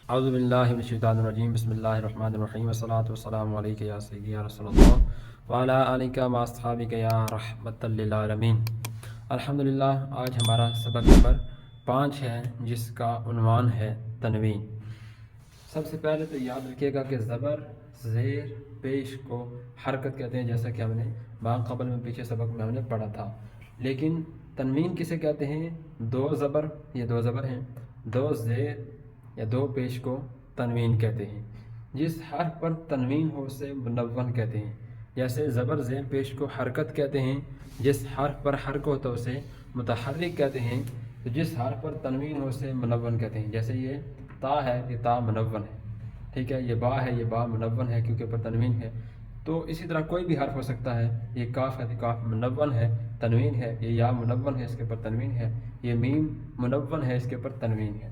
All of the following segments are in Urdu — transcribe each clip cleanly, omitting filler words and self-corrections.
اعوذ باللہ من الشیطان الرجیم بسم اللہ الرحمن الرحیم والصلاۃ والسلام علیک یا سیدی یا رسول اللہ وعلی آلک و اصحابک یا رحمۃ للعالمین۔ الحمدللہ، آج ہمارا سبق نمبر 5 ہے جس کا عنوان ہے تنوین۔ سب سے پہلے تو یاد رکھیے گا کہ زبر زیر پیش کو حرکت کہتے ہیں، جیسا کہ ہم نے قبل میں پیچھے سبق میں ہم نے پڑھا تھا۔ لیکن تنوین کسے کہتے ہیں؟ دو زبر، یہ دو زبر ہیں، دو زیر یا دو پیش کو تنوین کہتے ہیں۔ جس حرف پر تنوین ہو اسے منون کہتے ہیں۔ جیسے زبر زیر پیش کو حرکت کہتے ہیں، جس حرف پر حرکت ہوتا ہے اسے متحرک کہتے ہیں، تو جس حرف پر تنوین ہو اسے منون کہتے ہیں۔ جیسے یہ تا ہے، یہ تا منون ہے، ٹھیک ہے۔ یہ با ہے، یہ با منون ہے کیونکہ پر تنوین ہے۔ تو اسی طرح کوئی بھی حرف ہو سکتا ہے۔ یہ کاف ہے تو کاف منون ہے، تنوین ہے۔ یہ یا منون ہے، اس کے اوپر تنوین ہے۔ یہ میم منون ہے، اس کے اوپر تنوین ہے۔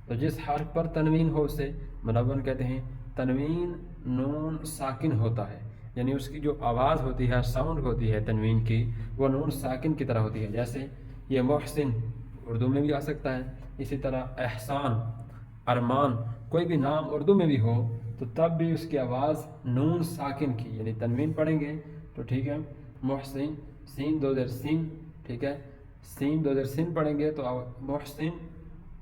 تو جس حرف پر تنوین ہو اسے منون کہتے ہیں۔ تنوین نون ساکن ہوتا ہے، یعنی اس کی جو آواز ہوتی ہے، ساؤنڈ ہوتی ہے تنوین کی، وہ نون ساکن کی طرح ہوتی ہے۔ جیسے یہ محسن اردو میں بھی آ سکتا ہے، اسی طرح احسان، ارمان، کوئی بھی نام اردو میں بھی ہو تو تب بھی اس کی آواز نون ساکن کی، یعنی تنوین پڑھیں گے تو ٹھیک ہے۔ محسن، سین دو زیر سین، ٹھیک ہے، سین دو زیر سین پڑھیں گے تو محسن،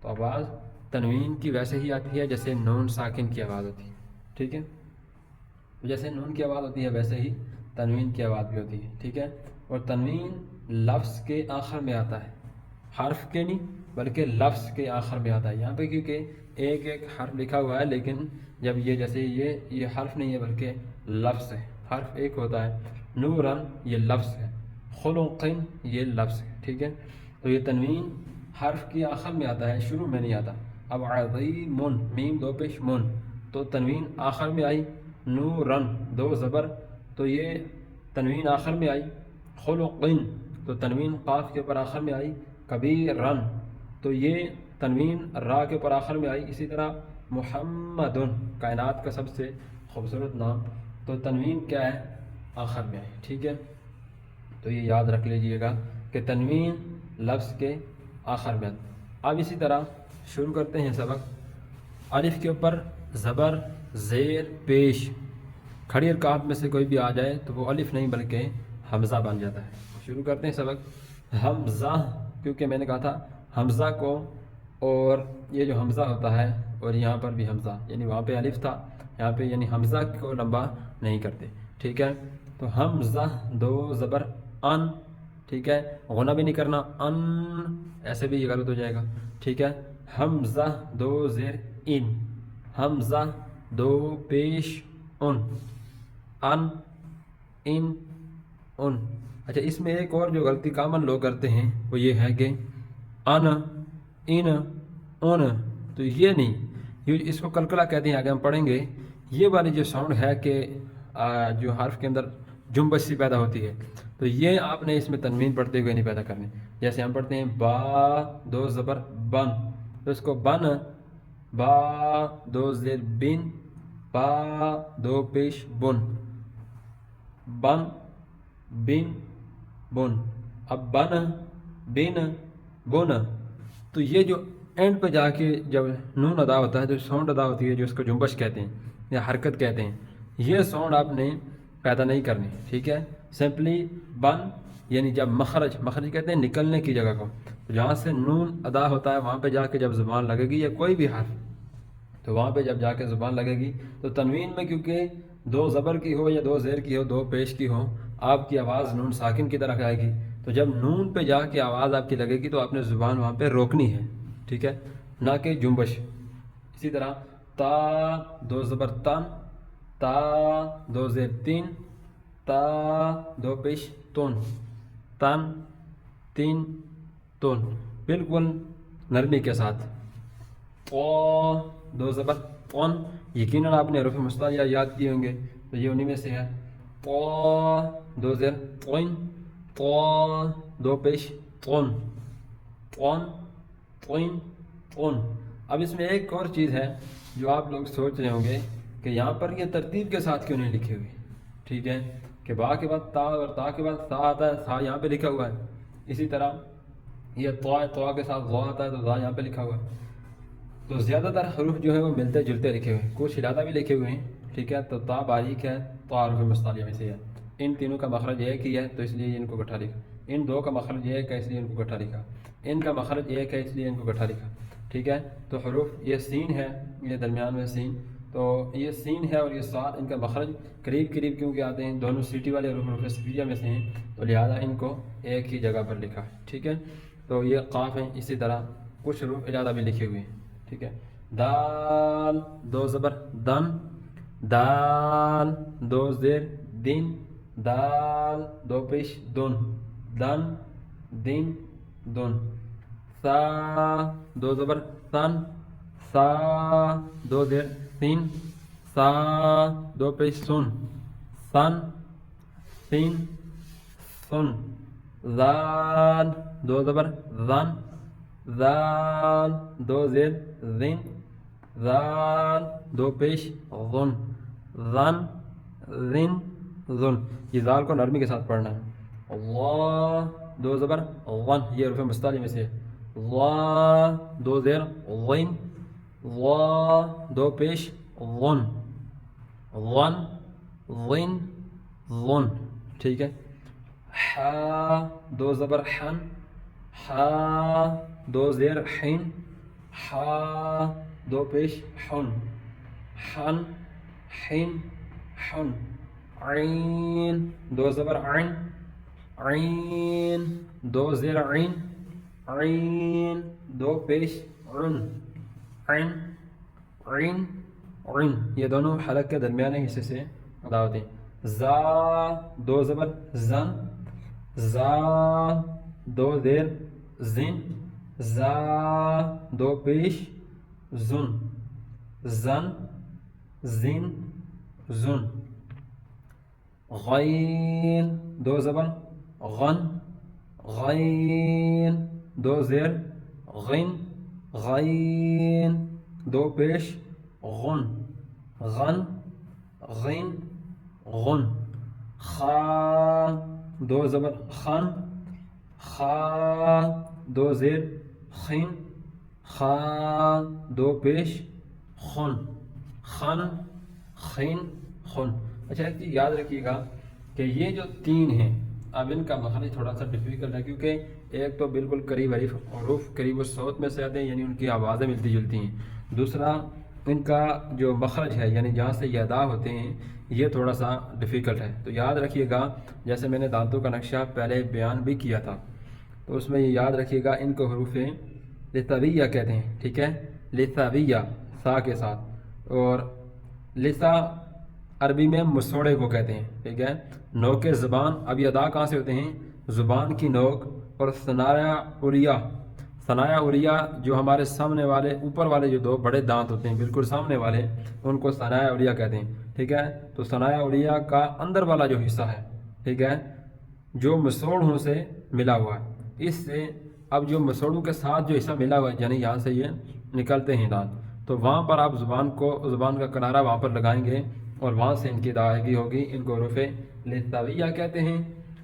تو آواز تنوین کی ویسے ہی آتی ہے جیسے نون ساکن کی آواز ہوتی ہے، ٹھیک ہے۔ تو جیسے نون کی آواز ہوتی ہے ویسے ہی تنوین کی آواز بھی ہوتی ہے، ٹھیک ہے۔ اور تنوین لفظ کے آخر میں آتا ہے، حرف کے نہیں بلکہ لفظ کے آخر میں آتا ہے۔ یہاں پہ کیونکہ ایک ایک حرف لکھا ہوا ہے، لیکن جب یہ جیسے یہ حرف نہیں ہے بلکہ لفظ ہے، حرف ایک ہوتا ہے۔ نورن یہ لفظ ہے، خلقن یہ لفظ ہے، ٹھیک ہے۔ تو یہ تنوین حرف کی آخر میں آتا ہے، شروع میں نہیں آتا۔ اب عظیم، میم دو پیش من، تو تنوین آخر میں آئی۔ نورن دو زبر، تو یہ تنوین آخر میں آئی۔ خلقن تو تنوین قاف کے اوپر آخر میں آئی۔ کبیرن تو یہ تنوین را کے اوپر آخر میں آئی۔ اسی طرح محمد، کائنات کا سب سے خوبصورت نام، تو تنوین کیا ہے؟ آخر میں آئی، ٹھیک ہے۔ تو یہ یاد رکھ لیجئے گا کہ تنوین لفظ کے آخر میں آتی۔ اب اسی طرح شروع کرتے ہیں سبق۔ الف کے اوپر زبر زیر پیش، کھڑی اور کاف میں سے کوئی بھی آ جائے تو وہ الف نہیں بلکہ حمزہ بن جاتا ہے۔ شروع کرتے ہیں سبق۔ حمزہ، کیونکہ میں نے کہا تھا حمزہ کو، اور یہ جو حمزہ ہوتا ہے اور یہاں پر بھی حمزہ، یعنی وہاں پہ الف تھا، یہاں پہ یعنی حمزہ کو لمبا نہیں کرتے، ٹھیک ہے۔ تو حمزہ دو زبر ان، ٹھیک ہے، غنہ بھی نہیں کرنا، ان ایسے بھی یہ غلط ہو جائے گا، ٹھیک ہے۔ حمزہ دو زیر ان، حمزہ دو پیش ان، ان ان ان۔ اچھا، اس میں ایک اور جو غلطی کامن لوگ کرتے ہیں وہ یہ ہے کہ ان ان ان، تو یہ نہیں، یہ اس کو کلکلا کہتے ہیں، آگے ہم پڑھیں گے۔ یہ والی جو ساؤنڈ ہے کہ جو حرف کے اندر جنبش سی پیدا ہوتی ہے، تو یہ آپ نے اس میں تنوین پڑھتے ہوئے نہیں پیدا کرنی۔ جیسے ہم پڑھتے ہیں با دو زبر بن، تو اس کو بن، با دو زیر بن، با دو پیش بن، بن بن بن۔ اب بن بن بن، تو یہ جو اینڈ پہ جا کے جب نون ادا ہوتا ہے، جو ساؤنڈ ادا ہوتی ہے، جو اس کو جنبش کہتے ہیں یا حرکت کہتے ہیں، یہ ساؤنڈ آپ نے پیدا نہیں کرنی، ٹھیک ہے۔ سمپلی بن، یعنی جب مخرج کہتے ہیں نکلنے کی جگہ کو، تو جہاں سے نون ادا ہوتا ہے وہاں پہ جا کے جب زبان لگے گی یا کوئی بھی حرف، تو وہاں پہ جب جا کے زبان لگے گی تو تنوین میں کیونکہ دو زبر کی ہو یا دو زیر کی ہو، دو پیش کی ہو، آپ کی آواز نون ساکن کی طرف آئے گی۔ تو جب نون پہ جا کے آواز آپ کی لگے گی تو آپ نے زبان وہاں پہ روکنی ہے، ٹھیک ہے، نہ کہ جنبش۔ اسی طرح تا دو زبر تن، تا دو زیر تین، تا دو پیش تن، تن تین تن، بالکل نرمی کے ساتھ۔ تو دو زبر تون، یقیناً آپ نے حروف مستعلیہ یاد کیے ہوں گے، تو یہ انہی میں سے ہے۔ تو دو زیر توئن، تو دو پیش تون، تون توئن تون۔ اب اس میں ایک اور چیز ہے جو آپ لوگ سوچ رہے ہوں گے کہ یہاں پر یہ ترتیب کے ساتھ کیوں نہیں لکھی ہوئی، ٹھیک ہے، کہ با کے بعد تا اور تا کے بعد تا آتا ہے، تا یہاں پہ لکھا ہوا ہے۔ اسی طرح یہ تو کے ساتھ ضا آتا ہے تو ضا یہاں پہ لکھا ہوا ہے۔ تو زیادہ تر حروف جو ہیں وہ ملتے جلتے لکھے ہوئے ہیں، کچھ علیحدہ بھی لکھے ہوئے ہیں، ٹھیک ہے. تو تا باریک ہے تو حروف مستعلیہ میں سے ہے. ان تینوں کا مخرج ایک ہی ہے تو اس لیے ان کو گٹھا لکھا. ان دو کا مخرج ایک ہے اس لیے ان کو گٹھا لکھا. ان کا مخرج ایک ہے اس لیے ان کو گٹھا لکھا، ٹھیک ہے. تو حروف یہ سین ہے، یہ درمیان میں سین، تو یہ سین ہے اور یہ صاد، ان کا مخرج قریب قریب کیونکہ آتے ہیں، دونوں سیٹی والے حروف صفریہ میں سے ہیں، تو لہٰذا ان کو ایک ہی جگہ پر لکھا ہے، ٹھیک ہے. تو یہ قاف ہیں. اسی طرح کچھ حروف علیحدہ بھی لکھے ہوئے ہیں، ٹھیک ہے. دال دو زبر دن، دال دو زیر دن، دال دو پیش دن، دن دن دن. سا دو زبر سن، سا دو زیر سین، سا دو پیش سن، سن سین سن. زال دو زبر زن، زال دو زیر زن، زال دو پیش ظن، زن زن ظن. یہ زال کو نرمی کے ساتھ پڑھنا ہے. اللہ دو زبر غن، یہ حروف مستعلیہ میں سے ہے. اللہ دو زیر غین، اللہ دو پیش غن، غن غن غن، ٹھیک ہے. حا دو زبر حن، حا دو زیر حین، حا دو پیش حن، حن حن حن. عین دو زبر عین، عین دو زیر عین، عین دو پیش عن، عین عین عین. یہ دونوں حلق کے درمیانے حصے سے ادا ہوتے ہیں. زا دو زبر زن، زا دو زیر زن، زا دو پیش زن، زن زن زن. غین دو زبر غن، غین دو زیر غین، غین دو پیش غن، غن غین غن. خا دو زبر خن، خا دو زیر خین، خا دو پیش خن، خن خین خن. اچھا ایک چیز یاد رکھیے گا کہ یہ جو تین ہیں، اب ان کا مخرج تھوڑا سا ڈیفیکلٹ ہے، کیونکہ ایک تو بالکل قریب حروف قریب الصوت میں سے آتے ہیں، یعنی ان کی آوازیں ملتی جلتی ہیں. دوسرا ان کا جو مخرج ہے، یعنی جہاں سے یہ ادا ہوتے ہیں، یہ تھوڑا سا ڈیفیکلٹ ہے. تو یاد رکھیے گا، جیسے میں نے دانتوں کا نقشہ پہلے بیان بھی کیا تھا، تو اس میں یہ یاد رکھیے گا ان کو حروف لثویہ کہتے ہیں، ٹھیک ہے. لثویہ سا کے ساتھ. اور لسا عربی میں مسوڑے کو کہتے ہیں، ٹھیک ہے. نوک زبان، اب یہ ادا کہاں سے ہوتے ہیں؟ زبان کی نوک. اور ثنایا علیہ، ثنایا علیہ جو ہمارے سامنے والے اوپر والے جو دو بڑے دانت ہوتے ہیں بالکل سامنے والے، ان کو ثنایا علیہ کہتے ہیں، ٹھیک ہے. تو ثنایا علیہ کا اندر والا جو حصہ ہے، ٹھیک ہے، جو مسوڑوں سے ملا ہوا ہے، اس سے اب جو مسوڑوں کے ساتھ جو حصہ ملا ہوا ہے، یعنی یہاں سے یہ نکلتے ہیں دانت، تو وہاں پر آپ زبان کا کنارہ وہاں پر لگائیں گے اور وہاں سے ان کی ادائیگی ہوگی. ان کو حروف لثویہ کہتے ہیں.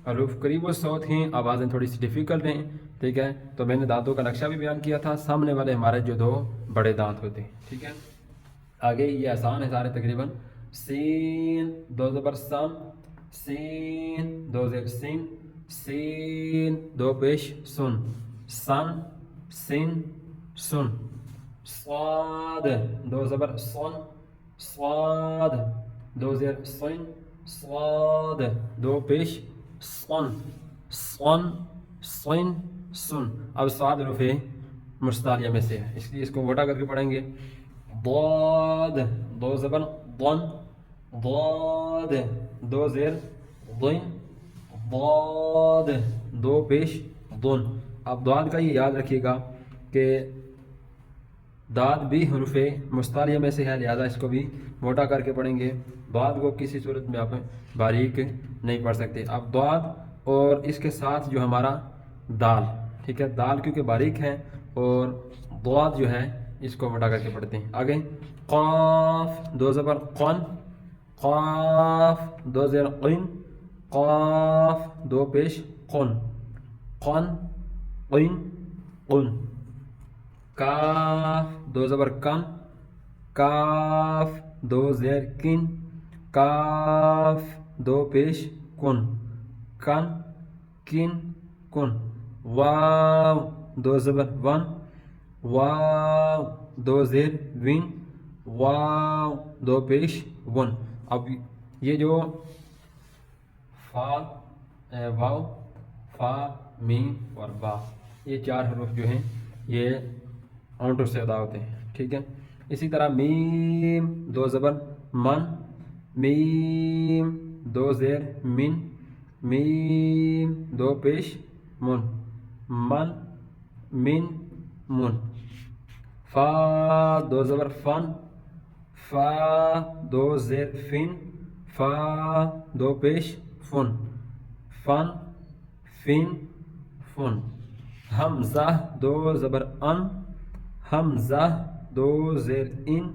حروف قریب الصوت ہیں، آوازیں تھوڑی سی ڈیفیکلٹ ہیں، ٹھیک ہے. تو میں نے دانتوں کا نقشہ بھی بیان کیا تھا، سامنے والے ہمارے جو دو بڑے دانت ہوتے ہیں، ٹھیک ہے. آگے یہ آسان ہے سارے تقریباً. سین دو زبر سن، سین دو زیر سین، سین دو پیش سن، سن سن سن. صاد دو زبر سن، صاد دو زیر سن، صاد دو پیش سن، سن سن سن. اب صاد حروف مستعلیہ میں سے ہے، اس لیے اس کو موٹا کر کے پڑھیں گے. ضاد دو زبر ضن، ضاد دو زیر ضن، ضاد دو پیش ضن. اب ضاد کا یہ یاد رکھیے گا کہ داد بھی حروف مستعلیہ میں سے ہے، لہذا اس کو بھی موٹا کر کے پڑھیں گے. ضاد کو کسی صورت میں آپ باریک نہیں پڑھ سکتے. اب ضاد اور اس کے ساتھ جو ہمارا دال، ٹھیک ہے، دال کیونکہ باریک ہے، اور ضاد جو ہے اس کو موٹا کر کے پڑھتے ہیں. آگے قاف دو زبر قن، قاف دو زیر قن، قاف دو پیش قن، قن قن قن. کاف دو زبر کن، کاف دو زیر کن، کاف دو پیش کن، کن کن کن، واو دو زبر ون، واو دو زیر ون، واو دو پیش ون۔ اب یہ جو فا واو فا میم اور با، یہ چار حروف جو ہیں یہ ہونٹوں سے ادا ہوتے ہیں، ٹھیک ہے۔ اسی طرح میم دو زبر من، میم دو زیر من، میم دو پیش من، من من من۔ فا دو زبر فن، فا دو زیر فن، فا دو پیش فن، فن فن فن۔ حمزہ دو زبر ان، حمزہ دو زیر ان،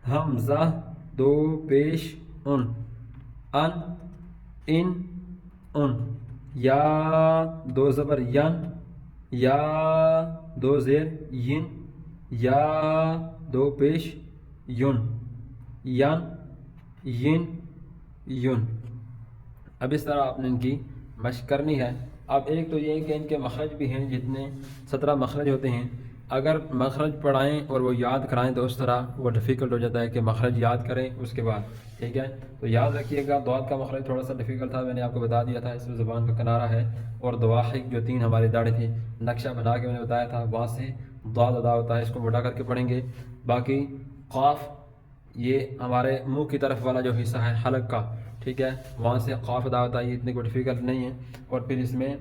حمزہ دو پیش ان، ان ان ان۔ یا دو زبر ین، یا دو زیر ین، یا دو پیش یون، ین ین یون۔ اب اس طرح آپ نے ان کی مشق کرنی ہے۔ اب ایک تو یہ کہ ان کے مخرج بھی ہیں، جتنے 17 مخرج ہوتے ہیں، اگر مخرج پڑھائیں اور وہ یاد کرائیں تو اس طرح وہ ڈیفیکلٹ ہو جاتا ہے کہ مخرج یاد کریں اس کے بعد، ٹھیک ہے۔ تو یاد رکھیے گا، ضاد کا مخرج تھوڑا سا ڈیفیکلٹ تھا، میں نے آپ کو بتا دیا تھا، اس میں زبان کا کنارہ ہے، اور دواحق جو 3 ہماری داڑھی تھی، نقشہ بنا کے میں نے بتایا تھا، وہاں سے ضاد ادا ہوتا ہے، اس کو موٹا کر کے پڑھیں گے۔ باقی قاف یہ ہمارے منہ کی طرف والا جو حصہ ہے حلق کا، ٹھیک ہے، وہاں سے قاف ادا ہوتا ہے، یہ اتنے کو ڈیفیکلٹ نہیں ہے۔ اور پھر اس میں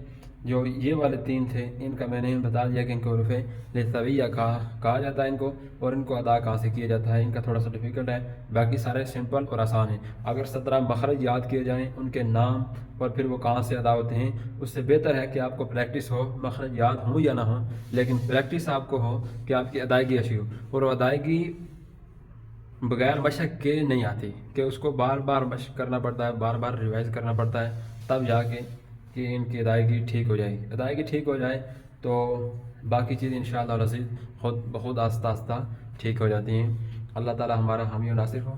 جو یہ والے 3 تھے، ان کا میں نے بتا دیا کہ ان کو حروف لثویہ کہا جاتا ہے ان کو، اور ان کو ادا کہاں سے کیا جاتا ہے، ان کا تھوڑا سا ڈیفیکلٹ ہے، باقی سارے سمپل اور آسان ہیں۔ اگر 17 مخرج یاد کیے جائیں، ان کے نام اور پھر وہ کہاں سے ادا ہوتے ہیں، اس سے بہتر ہے کہ آپ کو پریکٹس ہو، مخرج یاد ہوں یا نہ ہوں، لیکن پریکٹس آپ کو ہو کہ آپ کی ادائیگی اچھی ہو، اور وہ ادائیگی بغیر مشق کے نہیں آتی، کہ اس کو بار بار مشق کرنا پڑتا ہے، بار بار ریوائز کرنا پڑتا ہے، تب جا کے کہ ان کی ادائیگی ٹھیک ہو جائے گی۔ ادائیگی ٹھیک ہو جائے تو باقی چیزیں انشاءاللہ العزیز خود بخود آہستہ آہستہ ٹھیک ہو جاتی ہیں۔ اللہ تعالی ہمارا حامی و ناصر ہو۔